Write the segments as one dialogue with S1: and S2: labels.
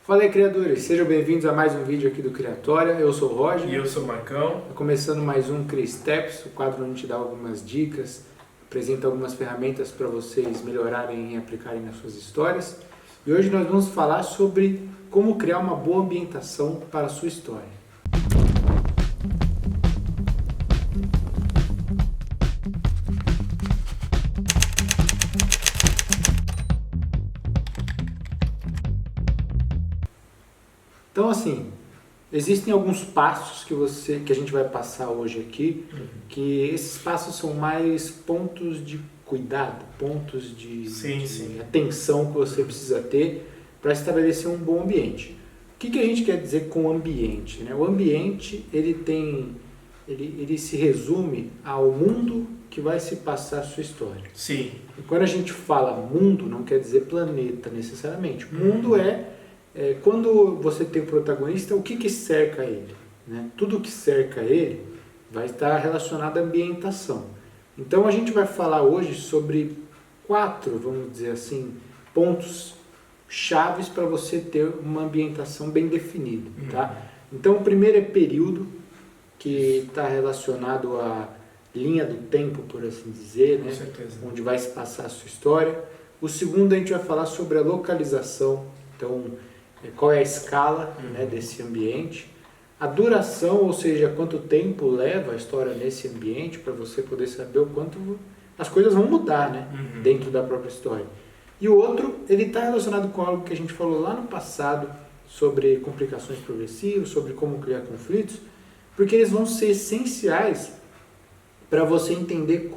S1: Fala aí, criadores! Sejam bem-vindos a mais um vídeo aqui do Criatória. Eu sou o Roger.
S2: E eu sou o Marcão.
S1: Começando mais um CriSteps, o quadro onde a gente dá algumas dicas, apresenta algumas ferramentas para vocês melhorarem e aplicarem nas suas histórias. E hoje nós vamos falar sobre como criar uma boa ambientação para a sua história. Então, assim, existem alguns passos que a gente vai passar hoje aqui, que esses passos são mais pontos de cuidado, pontos de atenção que você precisa ter para estabelecer um bom ambiente. O que a gente quer dizer com ambiente, né? O ambiente, ele se resume ao mundo que vai se passar a sua história.
S2: Sim.
S1: E quando a gente fala mundo, não quer dizer planeta necessariamente. Mundo é quando você tem o protagonista, o que cerca ele? Né? Tudo que cerca ele vai estar relacionado à ambientação. Então a gente vai falar hoje sobre 4, vamos dizer assim, pontos chaves para você ter uma ambientação bem definida. Tá? Então o primeiro é período, que está relacionado à linha do tempo, por assim dizer, né?
S2: Com certeza.
S1: Onde vai se passar a sua história. O segundo a gente vai falar sobre a localização, então qual é a escala né, desse ambiente, a duração, ou seja, quanto tempo leva a história nesse ambiente para você poder saber o quanto as coisas vão mudar né, dentro da própria história. E o outro, ele está relacionado com algo que a gente falou lá no passado sobre complicações progressivas, sobre como criar conflitos, porque eles vão ser essenciais para você entender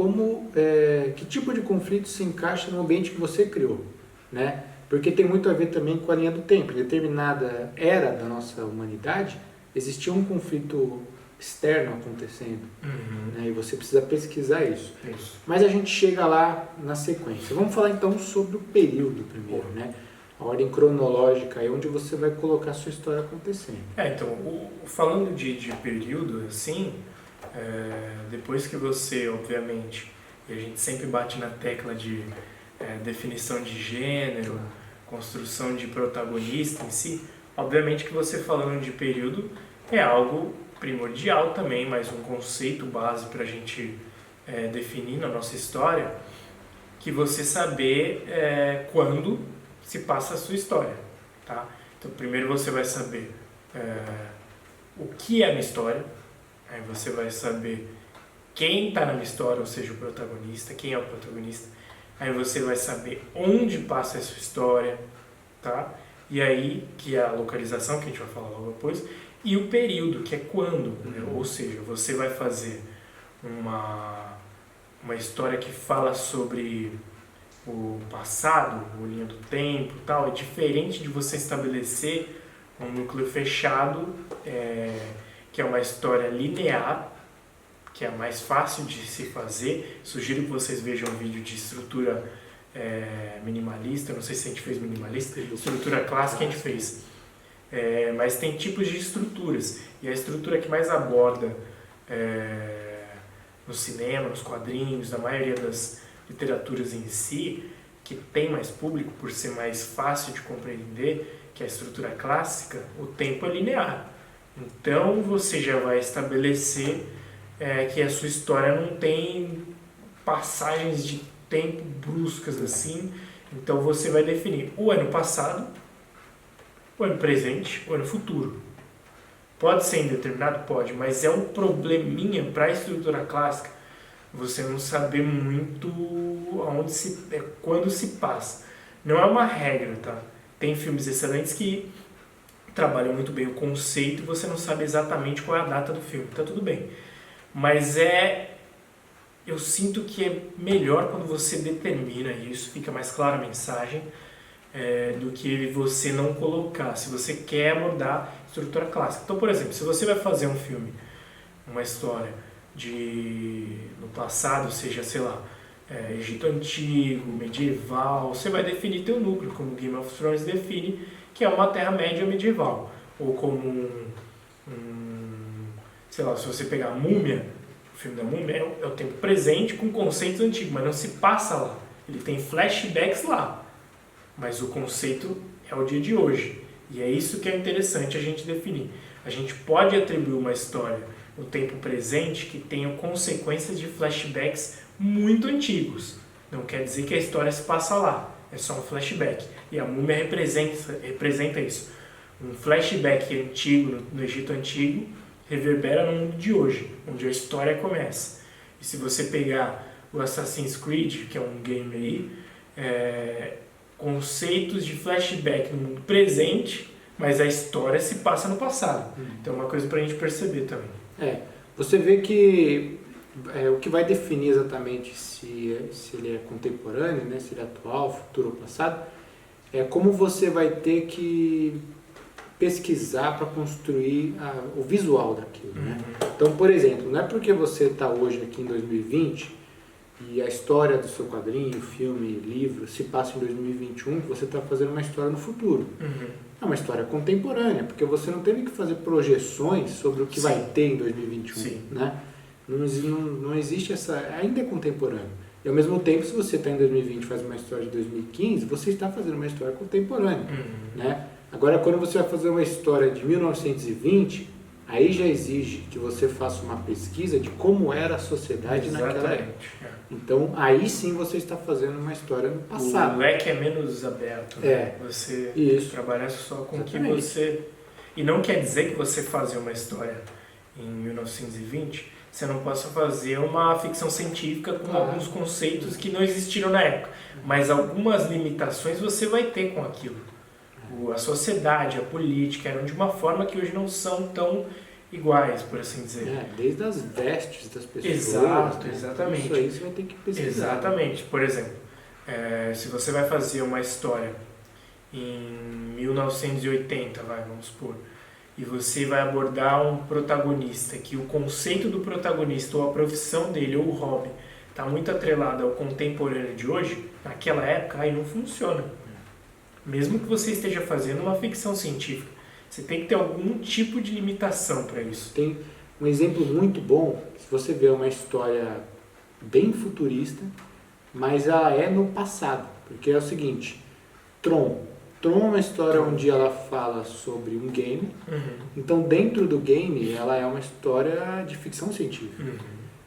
S1: que tipo de conflito se encaixa no ambiente que você criou, né? Porque tem muito a ver também com a linha do tempo. Em determinada era da nossa humanidade, existia um conflito externo acontecendo. Né? E você precisa pesquisar isso. Mas a gente chega lá na sequência. Vamos falar então sobre o período primeiro, né? A ordem cronológica é onde você vai colocar a sua história acontecendo.
S2: Então, falando de período, assim, depois que você, obviamente, e a gente sempre bate na tecla de definição de gênero, construção de protagonista em si, obviamente que você falando de período é algo primordial também, mas um conceito base para a gente definir na nossa história, que você saber quando se passa a sua história, tá? Então primeiro você vai saber o que é a minha história, aí você vai saber quem está na minha história, ou seja, o protagonista, quem é o protagonista. Aí você vai saber onde passa a sua história, tá? E aí, que é a localização, que a gente vai falar logo depois, e o período, que é quando, né? Ou seja, você vai fazer uma história que fala sobre o passado, a linha do tempo e tal. É diferente de você estabelecer um núcleo fechado, que é uma história linear, que é mais fácil de se fazer. Sugiro que vocês vejam um vídeo de estrutura minimalista, não sei se a gente fez minimalista, estrutura clássica a gente fez. Mas tem tipos de estruturas, e a estrutura que mais aborda no cinema, nos quadrinhos, na maioria das literaturas em si, que tem mais público por ser mais fácil de compreender, que é a estrutura clássica, o tempo é linear. Então você já vai estabelecer que a sua história não tem passagens de tempo bruscas assim. Então você vai definir o ano passado, o ano presente, o ano futuro. Pode ser indeterminado? Pode, mas é um probleminha para a estrutura clássica você não saber muito quando se passa. Não é uma regra, tá? Tem filmes excelentes que trabalham muito bem o conceito e você não sabe exatamente qual é a data do filme, tá tudo bem. Mas eu sinto que é melhor quando você determina isso, fica mais clara a mensagem, do que você não colocar, se você quer abordar estrutura clássica. Então, por exemplo, se você vai fazer um filme, uma história no passado, seja, sei lá, Egito Antigo, medieval, você vai definir teu núcleo, como Game of Thrones define, que é uma Terra-média medieval. Ou como sei lá, se você pegar a Múmia, o filme da Múmia é o tempo presente com conceitos antigos, mas não se passa lá. Ele tem flashbacks lá, mas o conceito é o dia de hoje. E é isso que é interessante a gente definir. A gente pode atribuir uma história no tempo presente que tenha consequências de flashbacks muito antigos. Não quer dizer que a história se passa lá, é só um flashback. E a Múmia representa isso. Um flashback antigo, no Egito Antigo, reverbera no mundo de hoje, onde a história começa. E se você pegar o Assassin's Creed, que é um game aí, conceitos de flashback no mundo presente, mas a história se passa no passado. Então é uma coisa pra gente perceber também.
S1: Você vê que o que vai definir exatamente se ele é contemporâneo, né, se ele é atual, futuro ou passado, é como você vai ter que pesquisar para construir o visual daquilo. Né? Então, por exemplo, não é porque você está hoje aqui em 2020 e a história do seu quadrinho, filme, livro se passa em 2021 que você está fazendo uma história no futuro. É uma história contemporânea, porque você não teve que fazer projeções sobre o que vai ter em 2021. Né? Não existe essa... Ainda é contemporâneo. E ao mesmo tempo, se você está em 2020 e faz uma história de 2015, você está fazendo uma história contemporânea. Né? Agora, quando você vai fazer uma história de 1920, aí já exige que você faça uma pesquisa de como era a sociedade naquela época. Então, aí sim você está fazendo uma história no passado.
S2: O leque é menos aberto. Né? Você trabalhar só com o que você... E não quer dizer que você fazer uma história em 1920, você não possa fazer uma ficção científica com alguns conceitos que não existiram na época. Mas algumas limitações você vai ter com aquilo. A sociedade, a política eram de uma forma que hoje não são tão iguais, por assim dizer.
S1: Desde as vestes das pessoas.
S2: Exato,
S1: né?
S2: exatamente.
S1: Isso aí você vai ter que pesquisar.
S2: Exatamente. Por exemplo, se você vai fazer uma história em 1980, vamos supor, e você vai abordar um protagonista, que o conceito do protagonista, ou a profissão dele, ou o hobby, está muito atrelado ao contemporâneo de hoje, naquela época, aí não funciona. Mesmo que você esteja fazendo uma ficção científica, você tem que ter algum tipo de limitação para isso.
S1: Tem um exemplo muito bom, se você vê uma história bem futurista, mas ela é no passado, porque é o seguinte, Tron é uma história onde ela fala sobre um game, então dentro do game ela é uma história de ficção científica.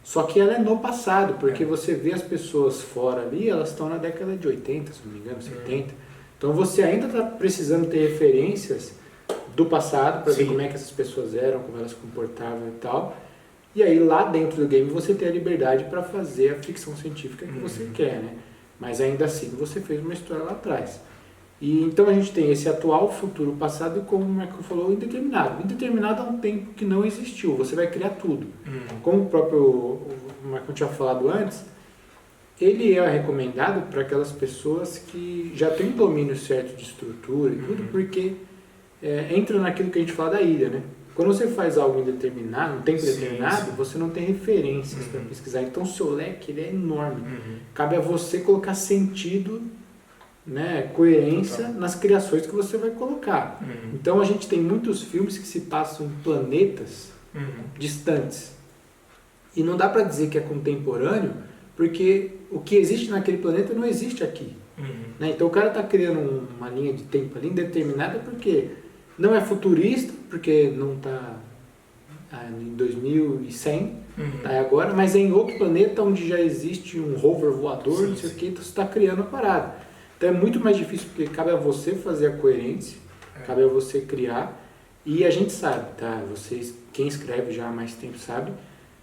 S1: Só que ela é no passado, porque você vê as pessoas fora ali, elas estão na década de 80, se não me engano, 70. Então você ainda está precisando ter referências do passado para ver como é que essas pessoas eram, como elas se comportavam e tal. E aí lá dentro do game você tem a liberdade para fazer a ficção científica que você quer, né? Mas ainda assim você fez uma história lá atrás. E então a gente tem esse atual, futuro, passado e, como o Michael falou, indeterminado. Indeterminado é um tempo que não existiu, você vai criar tudo. Como o próprio Michael tinha falado antes, ele é recomendado para aquelas pessoas que já têm um domínio certo de estrutura e tudo, porque entra naquilo que a gente fala da ilha, né? Quando você faz algo indeterminado, um tempo determinado, você não tem referências para pesquisar. Então o seu leque ele é enorme. Cabe a você colocar sentido, né, coerência nas criações que você vai colocar. Então a gente tem muitos filmes que se passam em planetas distantes. E não dá para dizer que é contemporâneo, porque o que existe naquele planeta não existe aqui. Né? Então o cara está criando uma linha de tempo ali indeterminada porque não é futurista, porque não está em 2100, tá agora, mas é em outro planeta onde já existe um rover voador, não sei o que, então você está criando a parada. Então é muito mais difícil, porque cabe a você fazer a coerência, cabe a você criar, e a gente sabe, tá? Vocês, quem escreve já há mais tempo sabe,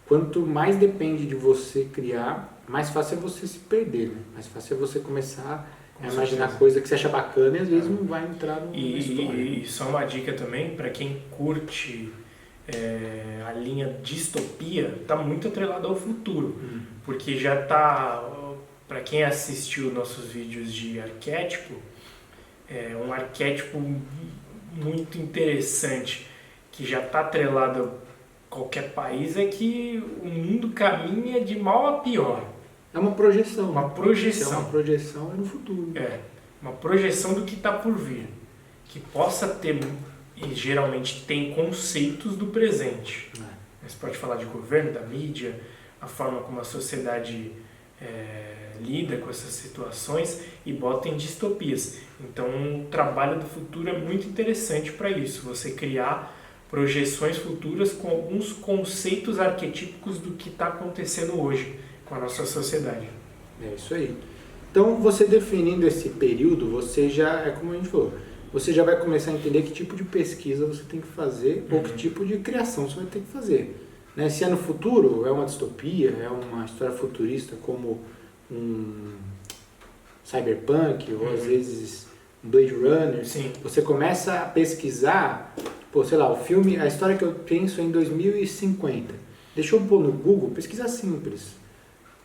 S1: quanto mais depende de você criar, mais fácil é você se perder, né? Mais fácil é você começar a imaginar coisa que você acha bacana e às vezes não vai entrar no história.
S2: E só uma dica também, para quem curte a linha distopia, está muito atrelado ao futuro, porque já está, para quem assistiu nossos vídeos de arquétipo, um arquétipo muito interessante, que já está atrelado a qualquer país, é que o mundo caminha de mal a pior.
S1: É uma projeção.
S2: Uma projeção.
S1: É uma projeção no futuro.
S2: Uma projeção do que está por vir. Que possa ter, e geralmente tem conceitos do presente. Você pode falar de governo, da mídia, a forma como a sociedade lida com essas situações e bota em distopias. Então, o trabalho do futuro é muito interessante para isso, você criar projeções futuras com alguns conceitos arquetípicos do que está acontecendo hoje com a nossa sociedade.
S1: É isso aí. Então, você definindo esse período, você já, é como a gente falou, você já vai começar a entender que tipo de pesquisa você tem que fazer ou que tipo de criação você vai ter que fazer. Né? Se é no futuro, é uma distopia, é uma história futurista como um cyberpunk ou às vezes um Blade Runner.
S2: Sim.
S1: Você começa a pesquisar, pô, sei lá, o filme, a história que eu penso é em 2050. Deixa eu pôr no Google, pesquisa simples.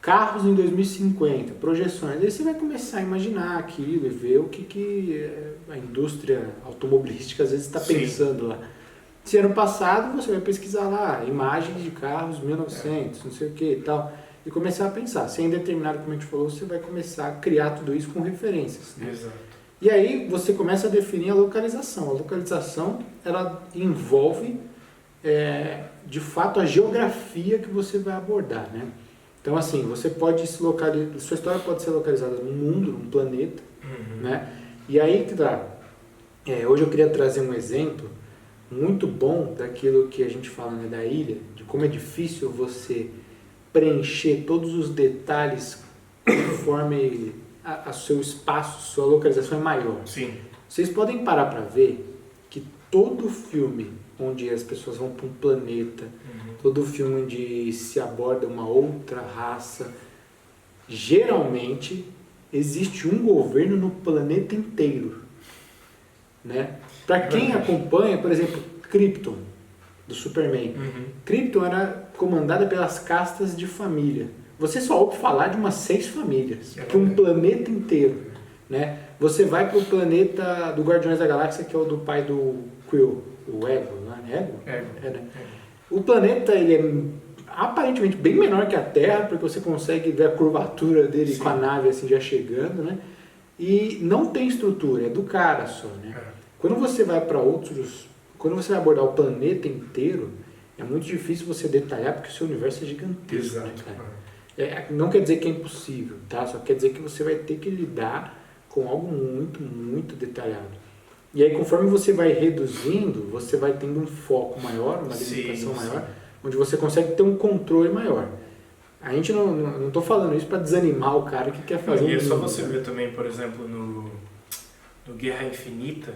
S1: Carros em 2050, projeções. Aí você vai começar a imaginar aquilo e ver o que a indústria automobilística às vezes está pensando lá. Se ano passado você vai pesquisar lá, imagens de carros 1900, não sei o que e tal, e começar a pensar. Se é indeterminado, como a gente falou, você vai começar a criar tudo isso com referências. Né?
S2: Exato.
S1: E aí você começa a definir a localização. A localização, ela envolve, de fato, a geografia que você vai abordar, né? Então, assim, você pode se localizar, sua história pode ser localizada no mundo, num planeta, né? E aí que dá. Hoje eu queria trazer um exemplo muito bom daquilo que a gente fala, né, da ilha, de como é difícil você preencher todos os detalhes conforme a seu espaço, sua localização é maior.
S2: Sim.
S1: Vocês podem parar para ver que todo filme onde as pessoas vão para um planeta, todo filme onde se aborda uma outra raça, geralmente existe um governo no planeta inteiro, né? Para quem acompanha, por exemplo, Krypton, do Superman. Krypton era comandada pelas castas de família. Você só ouve falar de umas 6 famílias, que um planeta inteiro, né? Você vai para o planeta do Guardiões da Galáxia, que é o do pai do Quill, o Ego, não é? Ego? Né? O planeta, ele é aparentemente bem menor que a Terra, porque você consegue ver a curvatura dele Sim. com a nave assim já chegando, né? E não tem estrutura, é do cara só, né? Quando você vai para outros, quando você vai abordar o planeta inteiro, é muito difícil você detalhar, porque o seu universo é gigantesco.
S2: Exato.
S1: Né, cara? Não quer dizer que é impossível, tá? Só quer dizer que você vai ter que lidar com algo muito, muito detalhado. E aí, conforme você vai reduzindo, você vai tendo um foco maior, uma delimitação maior, onde você consegue ter um controle maior. A gente não estou falando isso para desanimar o cara que quer fazer.
S2: E é só você ver também, por exemplo, no Guerra Infinita,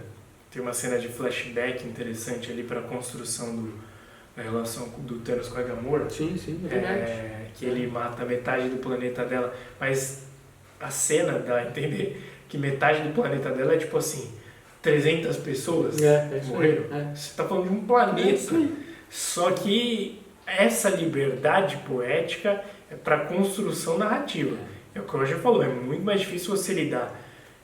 S2: tem uma cena de flashback interessante ali para a construção da relação do Thanos com a Gamora.
S1: Sim, é verdade.
S2: Que ele mata metade do planeta dela, mas a cena dá a entender que metade do planeta dela é tipo assim, 300 pessoas morreram. Você está falando de um planeta. Só que essa liberdade poética é para construção narrativa. É o que o Roger falou, é muito mais difícil você lidar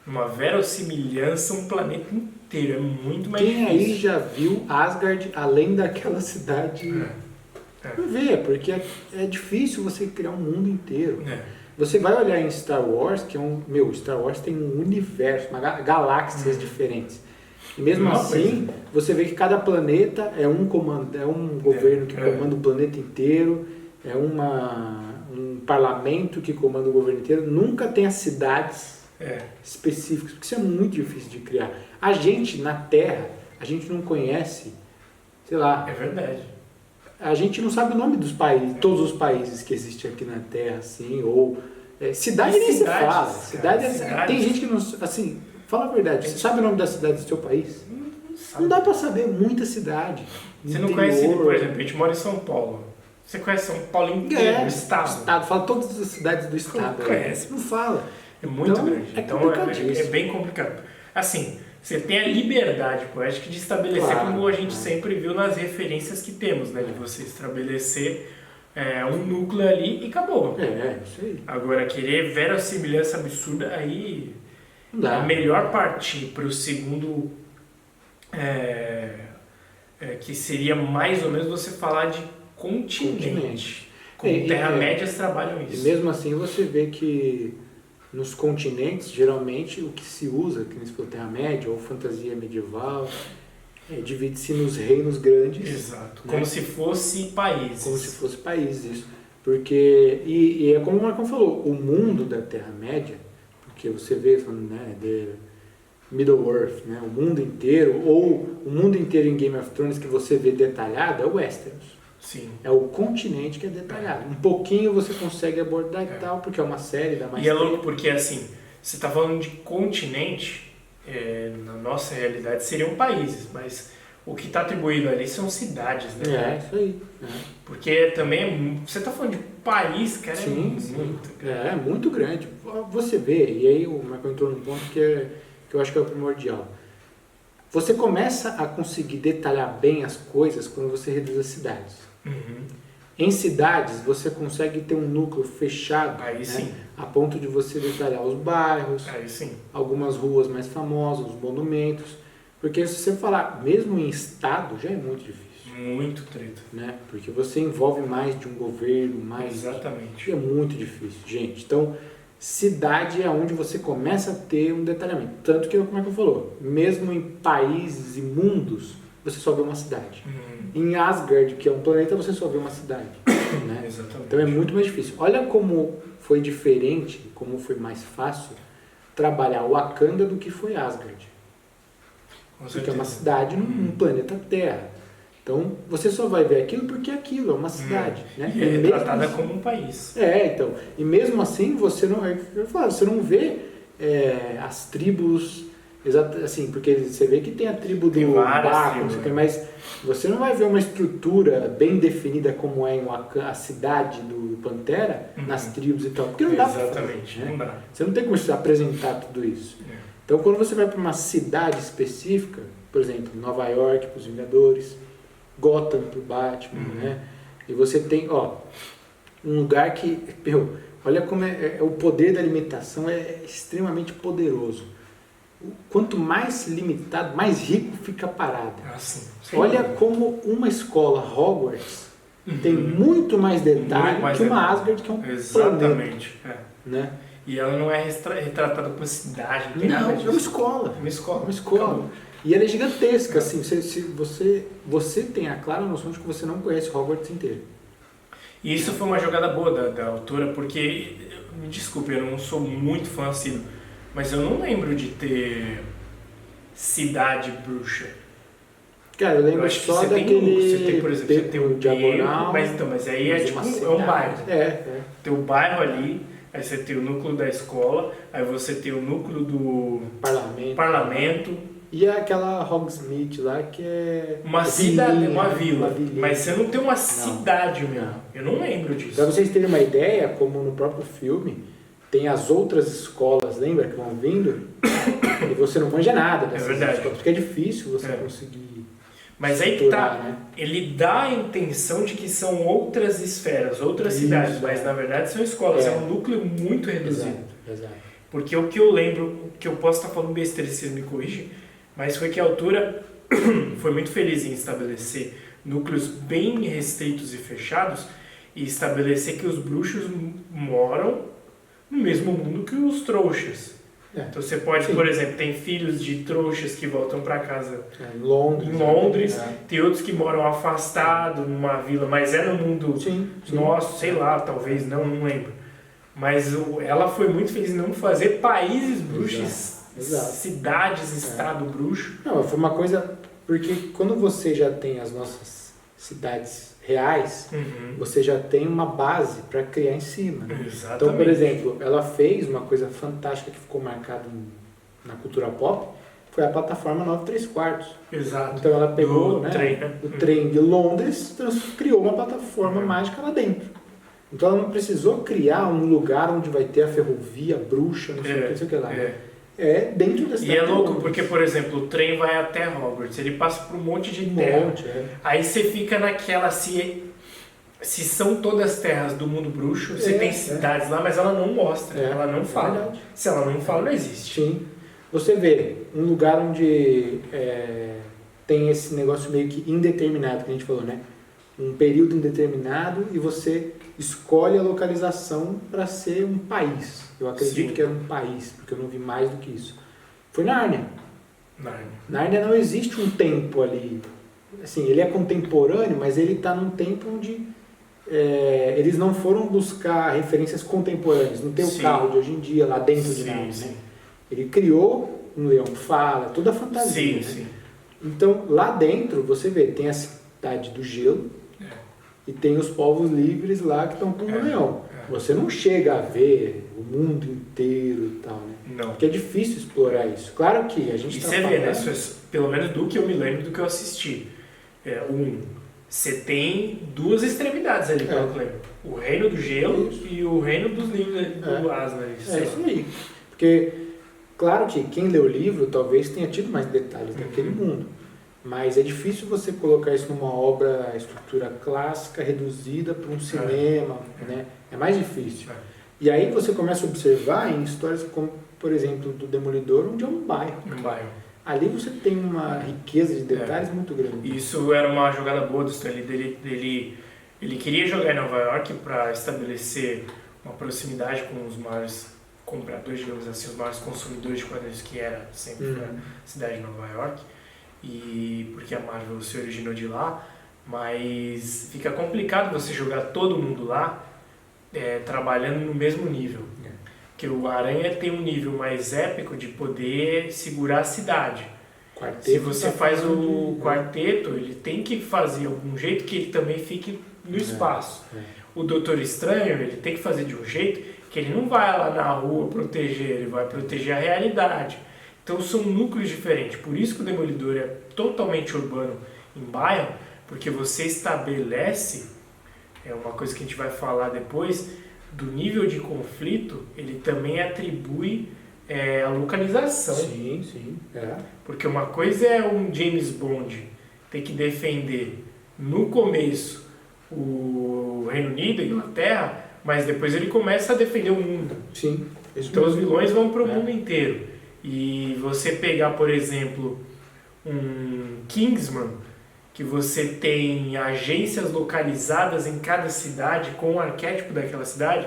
S2: numa verossimilhança um planeta inteiro, é muito mais difícil.
S1: Quem aí já viu Asgard além daquela cidade? Vê, porque é difícil você criar um mundo inteiro. Você vai olhar em Star Wars, que é Star Wars tem um universo, galáxias diferentes. E mesmo assim, você vê que cada planeta é um governo que comanda o planeta inteiro, é um parlamento que comanda o governo inteiro. Nunca tem as cidades específicas, porque isso é muito difícil de criar. A gente, na Terra, a gente não conhece, sei lá...
S2: É verdade.
S1: A gente não sabe o nome dos países, todos os países que existem aqui na Terra, assim, ou... cidade nem se fala. Tem gente que não... Assim, fala a verdade, você sabe o nome da cidade do seu país? Não dá pra saber muita cidade.
S2: Você não conhece, por exemplo, a gente mora em São Paulo. Você conhece São Paulo inteiro, o estado?
S1: Fala todas as cidades do estado.
S2: Não conhece.
S1: Não fala.
S2: É muito grande.
S1: Então
S2: é bem complicado. Assim, você tem a liberdade poética de estabelecer, como a gente sempre viu nas referências que temos, né? De você estabelecer um núcleo ali e acabou.
S1: Isso aí.
S2: Agora, querer verossimilhança absurda, aí
S1: não dá.
S2: É melhor partir para o segundo, que seria mais ou menos você falar de continente. Como Terra-médias trabalham isso.
S1: E mesmo assim você vê que nos continentes, geralmente, o que se usa, que nem se for Terra-média ou fantasia medieval, divide-se nos reinos grandes.
S2: Exato. Como se fosse países.
S1: Como se fosse países, isso. Porque, e é como o Marcão falou, o mundo da Terra-média, porque você vê, né, de Middle-earth, né, o mundo inteiro, ou o mundo inteiro em Game of Thrones que você vê detalhado, é o Westeros.
S2: Sim.
S1: É o continente que é detalhado. Um pouquinho você consegue abordar e tal, porque é uma série da mais
S2: E é louco porque, assim, você tá falando de continente, na nossa realidade seriam países, mas o que está atribuído ali são cidades, né?
S1: Isso aí.
S2: Porque também, você tá falando de país, cara,
S1: Sim,
S2: muito grande.
S1: É muito grande. Você vê, e aí o Marcão entrou num ponto que eu acho que é o primordial. Você começa a conseguir detalhar bem as coisas quando você reduz as cidades.
S2: Uhum.
S1: Em cidades, você consegue ter um núcleo fechado,
S2: Aí
S1: né,
S2: sim.
S1: a ponto de você detalhar os bairros,
S2: Aí sim.
S1: algumas ruas mais famosas, os monumentos. Porque se você falar, mesmo em estado, já é muito difícil.
S2: Muito treta.
S1: Né? Porque você envolve mais de um governo, mais...
S2: Exatamente.
S1: É muito difícil, gente. Então, cidade é onde você começa a ter um detalhamento. Tanto que, como é que eu falou, mesmo em países imundos, você só vê uma cidade. Em Asgard, que é um planeta, você só vê uma cidade. Né?
S2: Exatamente.
S1: Então é muito mais difícil. Olha como foi diferente, como foi mais fácil trabalhar Wakanda do que foi Asgard. Porque é uma cidade num planeta Terra. Então você só vai ver aquilo porque aquilo é uma cidade. Né?
S2: E é tratada
S1: assim,
S2: como um país.
S1: então. E mesmo assim você não, você não vê as tribos. Assim, porque você vê que tem a tribo do Baco, mas você não vai ver uma estrutura bem definida como é a cidade do Pantera, nas tribos e tal, porque não dá pra fazer, né?
S2: Não dá.
S1: Você não tem como apresentar tudo isso. Então, quando você vai para uma cidade específica, por exemplo, Nova York para os Vingadores, Gotham para o Batman, né? E você tem, um lugar que, olha como o poder da limitação é extremamente poderoso. Quanto mais limitado, mais rico fica a parada. Olha como uma escola Hogwarts tem muito mais detalhe que uma Asgard, que é um
S2: Exatamente.
S1: planeta. Né?
S2: E ela não é retratada como cidade, não tem
S1: não,
S2: nada disso.
S1: É uma escola.
S2: Uma escola.
S1: Uma escola. E ela é gigantesca, assim, você tem a clara noção de que você não conhece Hogwarts inteiro.
S2: E isso foi uma jogada boa da autora, porque, me desculpe, eu não sou muito fã assim, mas eu não lembro de ter cidade bruxa.
S1: Cara, eu lembro só daquele...
S2: Você tem, por exemplo, você tem o
S1: diagonal,
S2: mas aí é tipo um bairro. Tem o bairro ali, aí você tem o núcleo da escola, aí você tem o núcleo do parlamento.
S1: E aquela Hogsmeade lá que é...
S2: Uma cidade, uma vila. Mas você não tem uma cidade mesmo. Eu não lembro disso.
S1: Pra vocês terem uma ideia, como no próprio filme, tem as outras escolas, lembra, que vão vindo? E você não manja nada dessas escolas, porque é difícil você conseguir...
S2: Mas aí que tá, né? Ele dá a intenção de que são outras esferas, outras cidades, mas na verdade são escolas, é um núcleo muito reduzido.
S1: Exato.
S2: Porque o que eu lembro, que eu posso estar falando besteira, vocês me corrigem, mas foi que a autora foi muito feliz em estabelecer núcleos bem restritos e fechados e estabelecer que os bruxos moram no mesmo mundo que os trouxas. Então você pode, por exemplo, tem filhos de trouxas que voltam para casa
S1: em Londres,
S2: tem outros que moram afastados numa vila, mas é no mundo nosso, sei lá, talvez não lembro. Mas ela foi muito feliz em não fazer países bruxos, cidades, estado bruxo.
S1: Não, foi uma coisa, porque quando você já tem as nossas cidades reais, você já tem uma base para criar em cima. Né? Então, por exemplo, ela fez uma coisa fantástica que ficou marcada na cultura pop, foi a plataforma 9/3/4. Exato. Então ela pegou o trem de Londres, criou uma plataforma mágica lá dentro. Então ela não precisou criar um lugar onde vai ter a ferrovia bruxa, não sei o que lá. É dentro da cidade.
S2: E é louco porque, por exemplo, o trem vai até Hogwarts, ele passa por um monte de terra. Aí você fica naquela, se são todas terras do mundo bruxo, você tem cidades lá, mas ela não mostra, ela não fala. Se ela não fala, não existe.
S1: Sim. Você vê um lugar onde tem esse negócio meio que indeterminado, que a gente falou, né? Um período indeterminado e você escolhe a localização para ser um país. Eu acredito que era um país, porque eu não vi mais do que isso. Foi Nárnia. Nárnia não existe um tempo ali. Assim, ele é contemporâneo, mas ele está num tempo onde eles não foram buscar referências contemporâneas, não tem o
S2: Sim.
S1: carro de hoje em dia lá dentro de nada,
S2: sim.
S1: né? Ele criou um leão que fala, toda a fantasia,
S2: Sim,
S1: né?
S2: sim.
S1: Então, lá dentro, você vê, tem a cidade do gelo e tem os povos livres lá que estão com o leão. Você não chega a ver o mundo inteiro e tal, né?
S2: Não.
S1: Porque é difícil explorar isso. Claro que a gente
S2: E
S1: está
S2: você
S1: falando...
S2: vê, né? Pelo menos do que eu me lembro, do que eu assisti. Você tem duas extremidades ali, pelo que eu lembro. O reino do gelo e o reino dos livros do Aslan.
S1: É isso aí. Porque, claro que quem lê o livro talvez tenha tido mais detalhes daquele mundo. Mas é difícil você colocar isso numa obra, estrutura clássica, reduzida para um cinema, né? É mais difícil. E aí você começa a observar em histórias como, por exemplo, do Demolidor, onde é um bairro.
S2: Um bairro.
S1: Ali você tem uma riqueza de detalhes muito grande.
S2: Isso era uma jogada boa do Stan Lee. Ele queria jogar em Nova York para estabelecer uma proximidade com os maiores compradores, digamos assim, os maiores consumidores de quadrinhos, que era sempre a cidade de Nova York. E porque a Marvel se originou de lá, mas fica complicado você jogar todo mundo lá trabalhando no mesmo nível. Porque o Aranha tem um nível mais épico de poder segurar a cidade.
S1: Quarteto,
S2: se você faz o quarteto, ele tem que fazer algum jeito que ele também fique no espaço. O Doutor Estranho, ele tem que fazer de um jeito que ele não vai lá na rua proteger, ele vai proteger a realidade. Então são núcleos diferentes. Por isso que o Demolidor é totalmente urbano em bairro, porque você estabelece, é uma coisa que a gente vai falar depois, do nível de conflito, ele também atribui a localização.
S1: Sim, sim.
S2: Porque uma coisa é um James Bond ter que defender no começo o Reino Unido, a Inglaterra, mas depois ele começa a defender o mundo.
S1: Sim.
S2: Então os vilões vão para o mundo inteiro. E você pegar, por exemplo, um Kingsman, que você tem agências localizadas em cada cidade, com o arquétipo daquela cidade,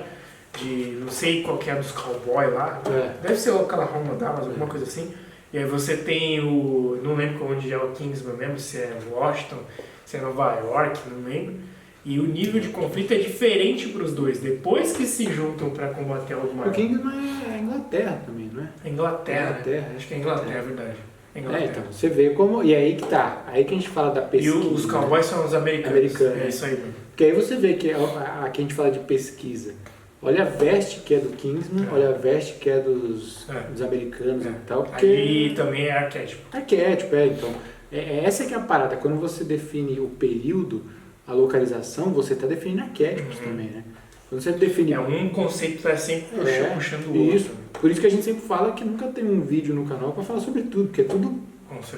S2: de não sei qual que é dos cowboys lá, deve ser o Oklahoma, Dallas, alguma coisa assim. E aí você tem não lembro onde é o Kingsman mesmo, se é Washington, se é Nova York, não lembro. E o nível de conflito é diferente para os dois, depois que se juntam para combater algo maior.
S1: O Kingsman é Inglaterra também, não é?
S2: Inglaterra, né? Acho que é Inglaterra, é verdade.
S1: Então, você vê como... E aí que tá. Aí que a gente fala da pesquisa.
S2: E os cowboys são os americanos. É isso aí.
S1: Porque aí você vê que aqui a gente fala de pesquisa. Olha a veste que é do Kingsman, olha a veste que é dos americanos e tal. Porque...
S2: Aí também é arquétipo.
S1: Arquétipo, então. Essa que é a parada. Quando você define o período, a localização, você está definindo arquétipos também, né? Quando você define...
S2: um conceito está sempre puxando o outro.
S1: Isso. Por isso que a gente sempre fala que nunca tem um vídeo no canal para falar sobre tudo, porque é tudo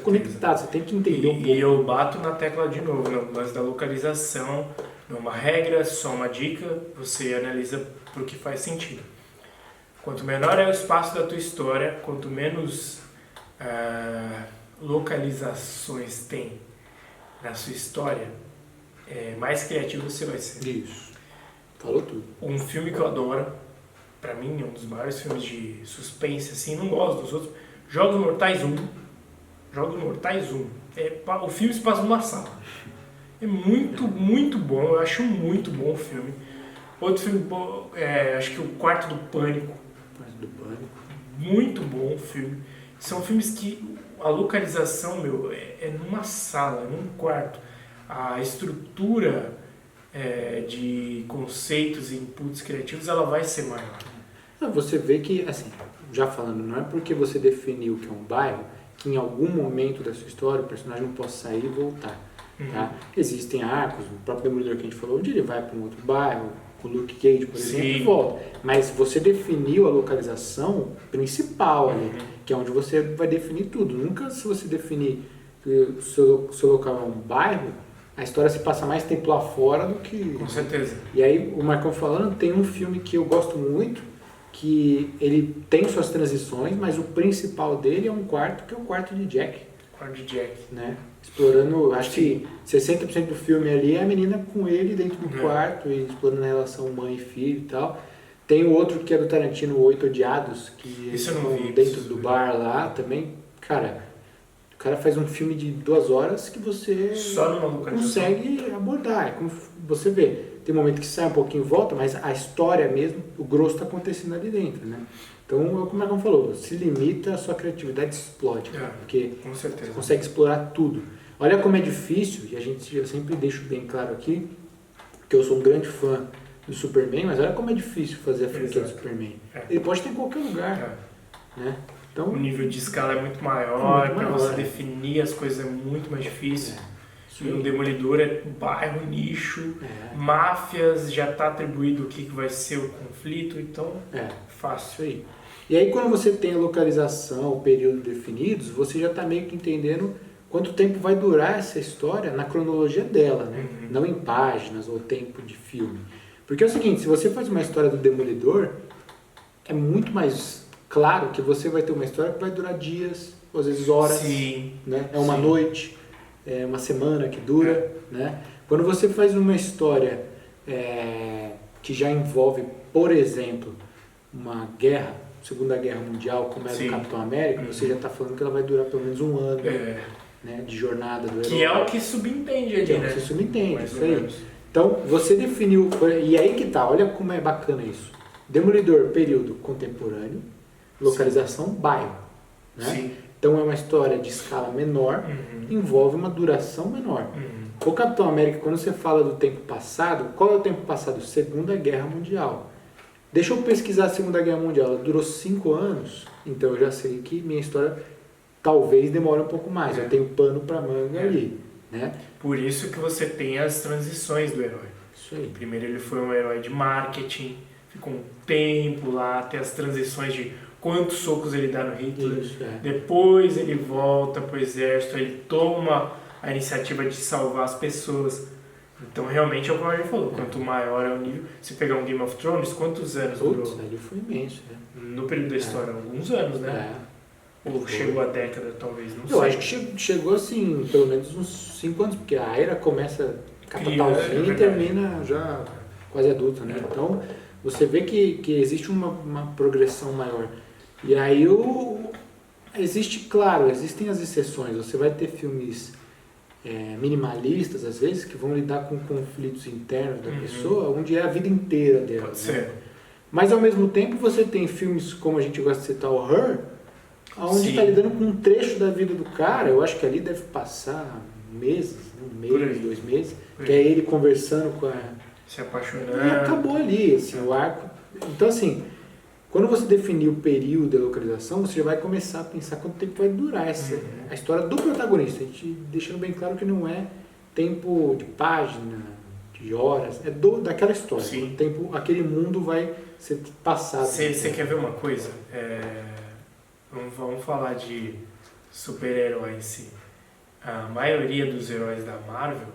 S1: conectado, você tem que entender um pouco.
S2: E eu bato na tecla de novo, no lance da localização, não é uma regra, só uma dica, você analisa para o que faz sentido. Quanto menor é o espaço da tua história, quanto menos localizações tem na sua história, mais criativo você vai ser.
S1: Isso. Falou tudo. Um
S2: filme que eu adoro, pra mim é um dos maiores filmes de suspense, assim, não gosto dos outros, Jogos Mortais 1. Jogos Mortais 1. O filme se passa numa sala. É muito, muito bom, eu acho muito bom o filme. Outro filme, acho que o Quarto do Pânico. Muito bom o filme. São filmes que a localização, é numa sala, num quarto. A estrutura de conceitos e inputs criativos, ela vai ser maior.
S1: Você vê que, assim, já falando, não é porque você definiu que é um bairro, que em algum momento da sua história o personagem não possa sair e voltar. Tá? Existem arcos, o próprio Demolidor que a gente falou, onde ele vai para um outro bairro, o Luke Cage, por exemplo, e volta. Mas você definiu a localização principal ali, que é onde você vai definir tudo. Nunca, se você definir que o seu local é um bairro, a história se passa mais tempo lá fora do que...
S2: Com certeza.
S1: E aí, o Marcão falando, tem um filme que eu gosto muito, que ele tem suas transições, mas o principal dele é um quarto, que é o quarto de Jack.
S2: Quarto de Jack.
S1: Né? Explorando, acho que 60% do filme ali é a menina com ele dentro do quarto, e explorando a relação mãe e filho e tal. Tem o outro que é do Tarantino, O Oito Odiados, que eles estão dentro do bar lá também. Cara, o cara faz um filme de 2 horas que você
S2: só numa
S1: consegue abordar. É como você vê, tem momento que sai um pouquinho e volta, mas a história mesmo, o grosso está acontecendo ali dentro, né? Então, como a Marcão falou, se limita, a sua criatividade explode, cara, porque
S2: com certeza.
S1: você consegue explorar tudo. Olha como é difícil, e eu sempre deixo bem claro aqui, que eu sou um grande fã do Superman, mas olha como é difícil fazer a franquia do Superman. Ele pode ter em qualquer lugar, né? Então,
S2: o nível de escala é muito maior, para você
S1: né?
S2: definir as coisas é muito mais difícil. E o Demolidor é bairro, nicho, máfias, já está atribuído o que vai ser o conflito, então fácil.
S1: Isso aí. E aí quando você tem a localização, o período definidos, você já está meio que entendendo quanto tempo vai durar essa história na cronologia dela, né? Não em páginas ou tempo de filme. Porque é o seguinte, se você faz uma história do Demolidor, é muito mais claro que você vai ter uma história que vai durar dias, ou às vezes horas,
S2: Sim.
S1: né? É uma noite, é uma semana que dura, né? Quando você faz uma história que já envolve, por exemplo, uma guerra, Segunda Guerra Mundial, como era o Capitão América, você já está falando que ela vai durar pelo menos um ano, né, de jornada do herói.
S2: Que é o que subentende ali, né?
S1: Que se subentende,
S2: Mais
S1: isso
S2: ou
S1: aí.
S2: menos.
S1: Então, você definiu, e aí que tá, olha como é bacana isso. Demolidor, período contemporâneo, localização, bairro. Né?
S2: Sim.
S1: Então é uma história de escala menor, envolve uma duração menor. O Capitão América, quando você fala do tempo passado, qual é o tempo passado? Segunda Guerra Mundial. Deixa eu pesquisar a Segunda Guerra Mundial, ela durou 5 anos, então eu já sei que minha história talvez demore um pouco mais, eu tenho pano para manga ali, né?
S2: Por isso que você tem as transições do herói.
S1: Isso aí.
S2: Primeiro ele foi um herói de marketing, ficou um tempo lá, até as transições de quantos socos ele dá no Hitler.
S1: Isso,
S2: Depois ele volta pro exército, ele toma a iniciativa de salvar as pessoas. Então realmente é o que o Roger falou, quanto maior é o nível. Se pegar um Game of Thrones, quantos anos durou?
S1: Ele foi imenso, né?
S2: No período da história, alguns anos, né? Ou chegou a década, talvez, não sei.
S1: Eu acho que chegou assim, pelo menos uns 5 anos, porque a era começa capitalzinho e termina já quase adulta, né? Então, você vê que existe uma progressão maior. E aí, existem as exceções. Você vai ter filmes minimalistas, às vezes, que vão lidar com conflitos internos da pessoa, onde é a vida inteira dela.
S2: Pode ser.
S1: Mas, ao mesmo tempo, você tem filmes, como a gente gosta de citar, o Her, onde está lidando com um trecho da vida do cara. Eu acho que ali deve passar meses, um mês, 2 meses, que é ele conversando com a...
S2: Se apaixonando.
S1: E acabou ali, assim, o arco. Então, assim, quando você definir o período da localização, você já vai começar a pensar quanto tempo vai durar a história do protagonista. A gente deixando bem claro que não é tempo de página, de horas, é daquela história.
S2: Sim.
S1: O tempo, aquele mundo vai ser passado.
S2: Você quer ver uma coisa? Vamos falar de super-herói em si. A maioria dos heróis da Marvel,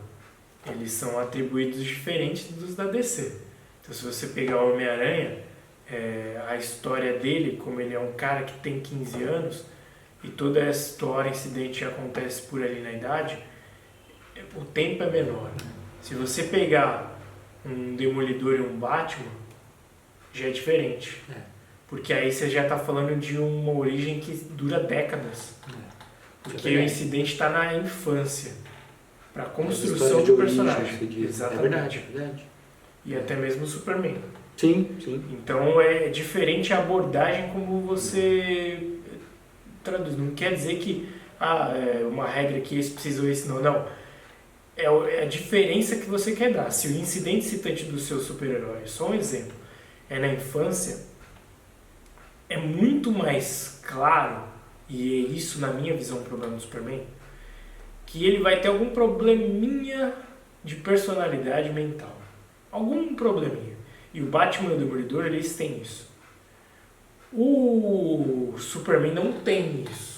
S2: eles são atribuídos diferentes dos da DC. Então, se você pegar o Homem-Aranha, a história dele, como ele é um cara que tem 15 anos, e toda a história, incidente acontece por ali na idade, o tempo é menor. Se você pegar um Demolidor e um Batman, já é diferente. Porque aí você já está falando de uma origem que dura décadas. Porque o incidente está na infância. Para a construção do personagem. Exatamente.
S1: É verdade.
S2: E até mesmo o Superman.
S1: Sim.
S2: Então é diferente a abordagem como você traduz. Não quer dizer que uma regra que esse precisa ou esse não. Não. É a diferença que você quer dar. Se o incidente citante do seu super-herói, só um exemplo, é na infância, é muito mais claro, e é isso na minha visão o problema do Superman, que ele vai ter algum probleminha de personalidade mental. Algum probleminha. E o Batman e o Demolidor, eles têm isso. O Superman não tem isso.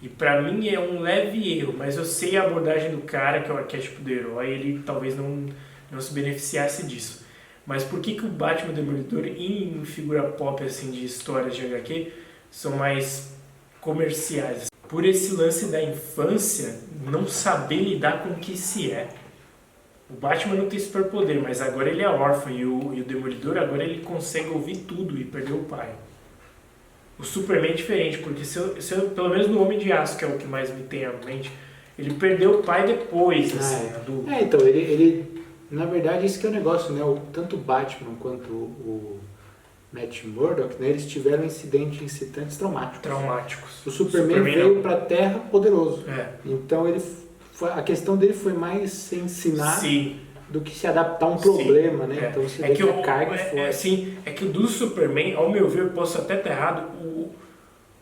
S2: E pra mim é um leve erro, mas eu sei a abordagem do cara, que é o arquétipo do herói, ele talvez não se beneficiasse disso. Mas por que o Batman e o Demolidor, em figura pop assim, de histórias de HQ, são mais comerciais? Por esse lance da infância, não saber lidar com o que se é. O Batman não tem superpoder, mas agora ele é órfão, e o Demolidor agora ele consegue ouvir tudo e perdeu o pai. O Superman é diferente, porque pelo menos no Homem de Aço, que é o que mais me tem à mente, ele perdeu o pai depois, assim, adulto.
S1: Então, ele Na verdade, esse que é o negócio, né? Tanto o Batman quanto o Matt Murdock, né? Eles tiveram incidentes incitantes traumáticos. O Superman veio para a Terra poderoso. Então a questão dele foi mais se ensinar do que se adaptar a um problema, né? Então você vê que a carga foi.
S2: É que o do Superman, ao meu ver, eu posso até estar errado,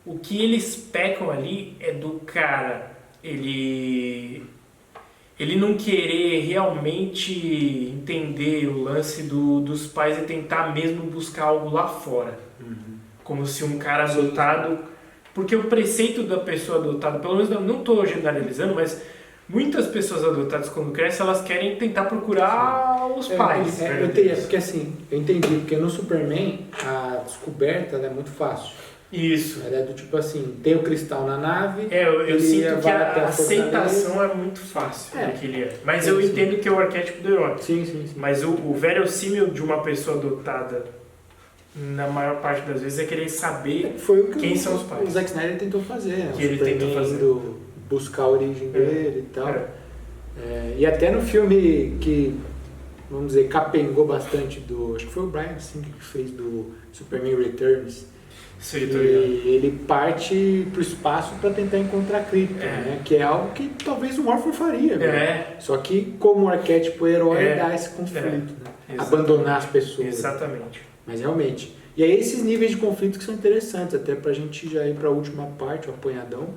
S2: o que eles pecam ali é do cara, ele não querer realmente entender o lance dos pais e tentar mesmo buscar algo lá fora. Como se um cara adotado... Porque o preceito da pessoa adotada, pelo menos não estou generalizando, mas muitas pessoas adotadas quando crescem, elas querem tentar procurar os pais.
S1: Porque assim, eu entendi, porque no Superman a descoberta é muito fácil.
S2: Isso.
S1: Ela é do tipo assim, tem o cristal na nave.
S2: Eu sinto que a aceitação é muito fácil do que ele é. Mas eu entendo que é o arquétipo do herói.
S1: Sim.
S2: Mas o verossímil de uma pessoa adotada, na maior parte das vezes, é querer saber quem são os pais.
S1: O Zack Snyder tentou fazer, né?
S2: Que ele tentou fazer.
S1: Buscar a origem dele e tal. E até no filme que, vamos dizer, capengou bastante acho que foi o Brian Singer que fez do Superman Returns. Ele parte pro espaço para tentar encontrar Krypton, né? Que é algo que talvez um órfão faria, né? Só que como arquétipo herói dá esse conflito, né? Abandonar as pessoas.
S2: Exatamente.
S1: Mas realmente. E aí esses níveis de conflito que são interessantes, até pra gente já ir para a última parte, o apanhadão,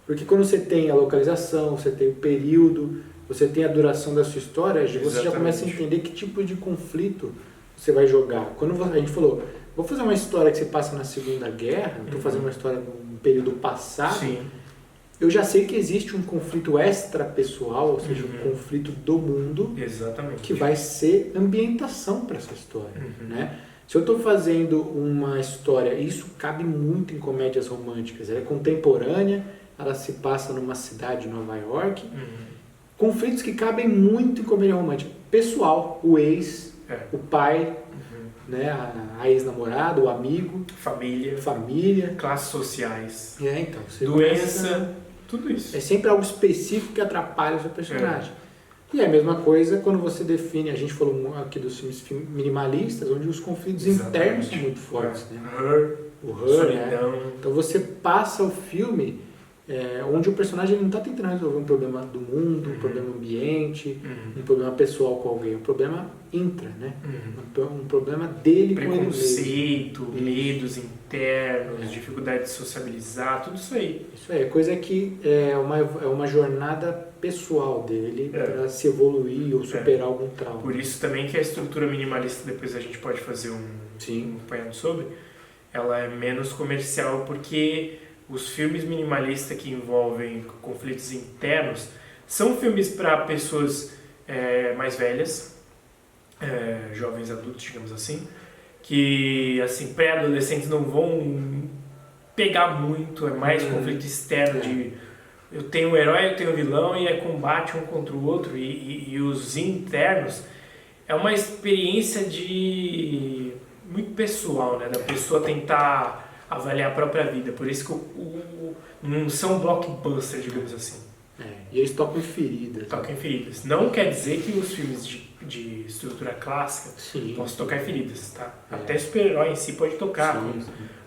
S1: porque quando você tem a localização, você tem o período, você tem a duração da sua história, você já começa a entender que tipo de conflito você vai jogar. Quando a gente falou, vou fazer uma história que se passa na Segunda Guerra, estou fazendo uma história num período passado, eu já sei que existe um conflito extrapessoal, ou seja, um conflito do mundo, que vai ser ambientação para essa história, né? Se eu estou fazendo uma história, isso cabe muito em comédias românticas, ela é contemporânea, ela se passa numa cidade de Nova York, conflitos que cabem muito em comédia romântica. Pessoal, o ex, o pai, né, a ex-namorada, o amigo, família,
S2: classes sociais,
S1: então,
S2: doença, tudo isso.
S1: É sempre algo específico que atrapalha o seu personagem. E é a mesma coisa quando você define, a gente falou aqui dos filmes minimalistas, onde os conflitos internos são muito fortes. Né? O Her, né? Então você passa o filme onde o personagem ele não está tentando resolver um problema do mundo, um problema ambiente, um problema pessoal com alguém, um problema intra, né? Um problema dele com ele mesmo.
S2: Preconceito, medos internos, dificuldade de sociabilizar, tudo isso aí.
S1: Isso aí, coisa que é uma jornada pessoal dele para se evoluir ou superar algum trauma.
S2: Por isso também que a estrutura minimalista, depois a gente pode fazer um apanhado sobre, ela é menos comercial porque os filmes minimalistas que envolvem conflitos internos são filmes para pessoas mais velhas, jovens adultos, digamos assim, que assim, pré-adolescentes não vão pegar muito, é mais conflito externo de eu tenho um herói, eu tenho um vilão e é combate um contra o outro e os internos é uma experiência muito pessoal, né, da pessoa tentar avaliar a própria vida, por isso que não são blockbusters, digamos assim.
S1: E eles tocam em feridas.
S2: Tocam em feridas. Não quer dizer que os filmes de estrutura clássica possam tocar em feridas, tá? Até super-herói em si pode tocar,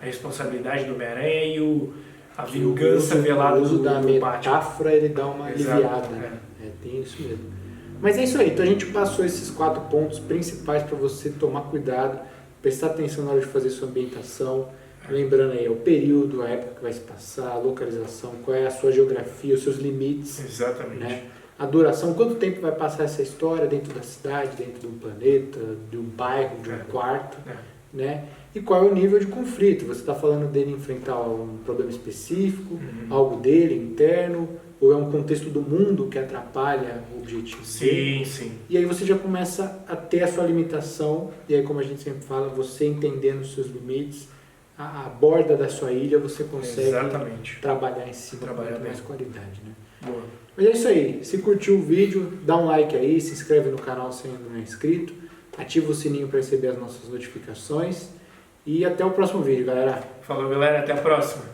S2: a responsabilidade do Homem-Aranha e a vingança velada do
S1: uso da
S2: Batman.
S1: metáfora, ele dá uma aliviada, né? Tem isso mesmo. Mas é isso aí, então a gente passou esses 4 pontos principais para você tomar cuidado, prestar atenção na hora de fazer sua ambientação. Lembrando aí, o período, a época que vai se passar, a localização, qual é a sua geografia, os seus limites.
S2: Exatamente.
S1: Né? A duração, quanto tempo vai passar essa história dentro da cidade, dentro de um planeta, de um bairro, de um quarto, né? E qual é o nível de conflito? Você está falando dele enfrentar um problema específico, algo dele interno, ou é um contexto do mundo que atrapalha o objetivo dele?
S2: Sim.
S1: E aí você já começa a ter a sua limitação, e aí como a gente sempre fala, você entendendo os seus limites, a borda da sua ilha você consegue trabalhar em cima com mais qualidade, né?
S2: Boa.
S1: Mas é isso aí, se curtiu o vídeo, dá um like aí, se inscreve no canal se ainda não é inscrito, ativa o sininho para receber as nossas notificações e até o próximo vídeo, galera.
S2: Falou, galera, até a próxima.